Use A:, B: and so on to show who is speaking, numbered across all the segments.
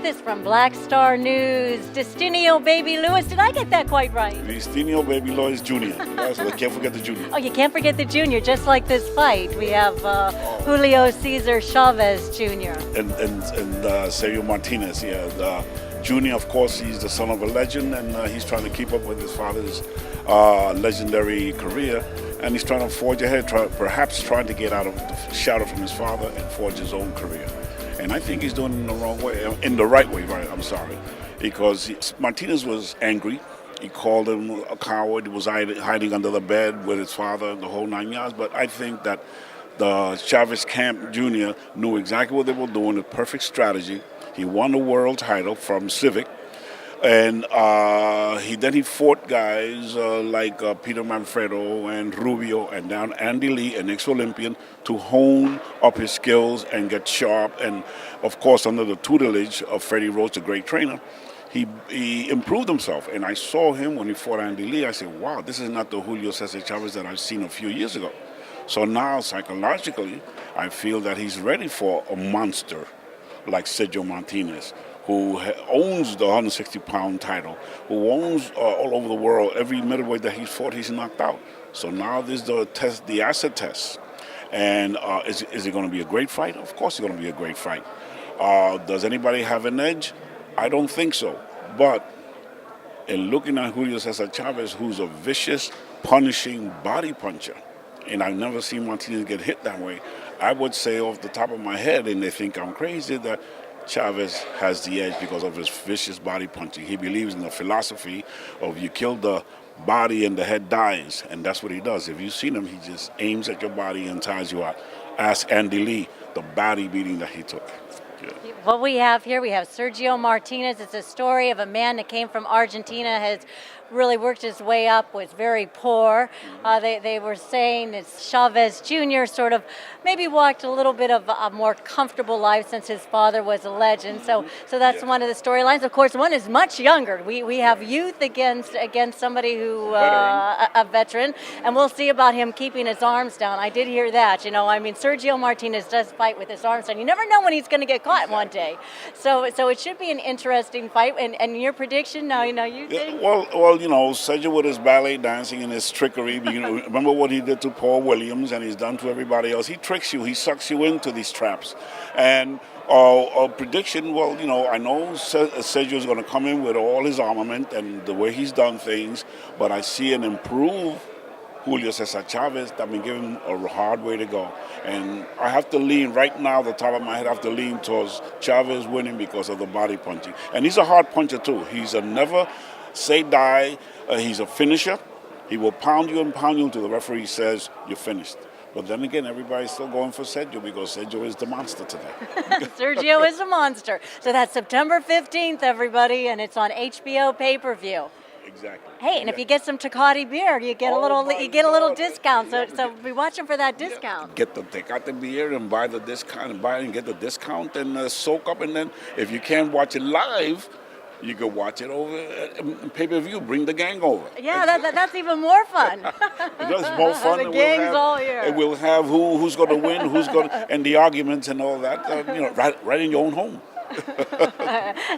A: with us from Black Star News, Distinio Baby Lois. Did I get that quite right?
B: Distinio Baby Lois Jr. Yes, I can't forget the junior.
A: Oh, you can't forget the junior, just like this fight. We have Julio César Chávez Jr.
B: And SERGIO Martinez, yeah. The junior, of course, he's the son of a legend, and he's trying to keep up with his father's legendary career. And he's trying to forge ahead, perhaps trying to get out of the shadow from his father and forge his own career. And I think he's doing it in the wrong way, in the right way, right? I'm sorry. Because Martinez was angry. He called him a coward. He was hiding under the bed with his father, the whole 9 yards. But I think that the Chavez camp Jr. knew exactly what they were doing, the perfect strategy. He won the world title from Civic. And then he fought guys like Peter Manfredo and Rubio and down Andy Lee, an ex-Olympian, to hone up his skills and get sharp. And of course, under the tutelage of Freddie Roach, a great trainer, he improved himself. And I saw him when he fought Andy Lee. I said, wow, this is not the Julio César Chávez that I've seen a few years ago. So now, psychologically, I feel that he's ready for a monster like SERGIO Martinez, who owns the 160-pound title, who owns all over the world. Every middleweight that he's fought, he's knocked out. So now this is the test, the acid test. And is it going to be a great fight? Of course it's going to be a great fight. Does anybody have an edge? I don't think so. But in looking at Julio César Chávez, who's a vicious, punishing body puncher, and I've never seen Martinez get hit that way, I would say off the top of my head, and they think I'm crazy, that Chavez has the edge because of his vicious body punching. He believes in the philosophy of you kill the body and the head dies, and that's what he does. If you've seen him, he just aims at your body and tires you out. Ask Andy Lee, the body beating that he took. Yeah.
A: What we have here, we have Sergio Martinez. It's a story of a man that came from Argentina, has really worked his way up, was very poor. They were saying it's Chavez Jr. sort of maybe walked a little bit of a more comfortable life since his father was a legend. So that's one of the storylines. Of course, one is much younger. We have youth against somebody who a veteran, and we'll see about him keeping his arms down. I did hear that. You know, I mean, Sergio Martinez does fight with his arms down. You never know when he's going to get caught one day. So it should be an interesting fight. And your prediction now, you think?
B: Well, you know, Sergio with his ballet dancing and his trickery. You know, remember what he did to Paul Williams, and he's done to everybody else. He tricks you. He sucks you into these traps. And a prediction, well, you know, I know Sergio is going to come in with all his armament and the way he's done things, but I see an improved Julio César Chávez that may give him a hard way to go. And I have to lean, right now, the top of my head, I have to lean towards Chavez winning because of the body punching. And he's a hard puncher, too. He's a never say die. He's a finisher. He will pound you until the referee says you're finished. But then again, everybody's still going for Sergio because Sergio is the monster today.
A: Sergio is a monster. So that's September 15th, everybody, and it's on HBO Pay-Per-View.
B: Exactly.
A: Hey, and if you get some Tecate beer, you get a little discount. So be watching for that discount.
B: Get the Tecate beer and buy the discount, and get the discount and soak up. And then if you can't watch it live, you can watch it over pay-per-view. Bring the gang over.
A: Yeah, that's even more fun.
B: That's more fun.
A: The gang's all here.
B: And we'll have who's going to win, and the arguments and all that. Right in your own home.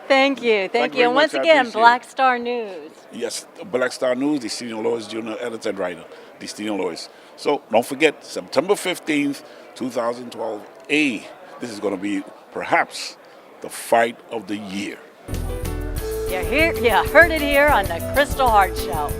A: Thank you. And once again, Black Star News.
B: Yes, Black Star News, Distinio Lois Jr., editor and writer, Distinio Lois. So don't forget, September 15th, 2012. This is going to be perhaps the fight of the year.
A: You heard it here on the Kristal Hart Show.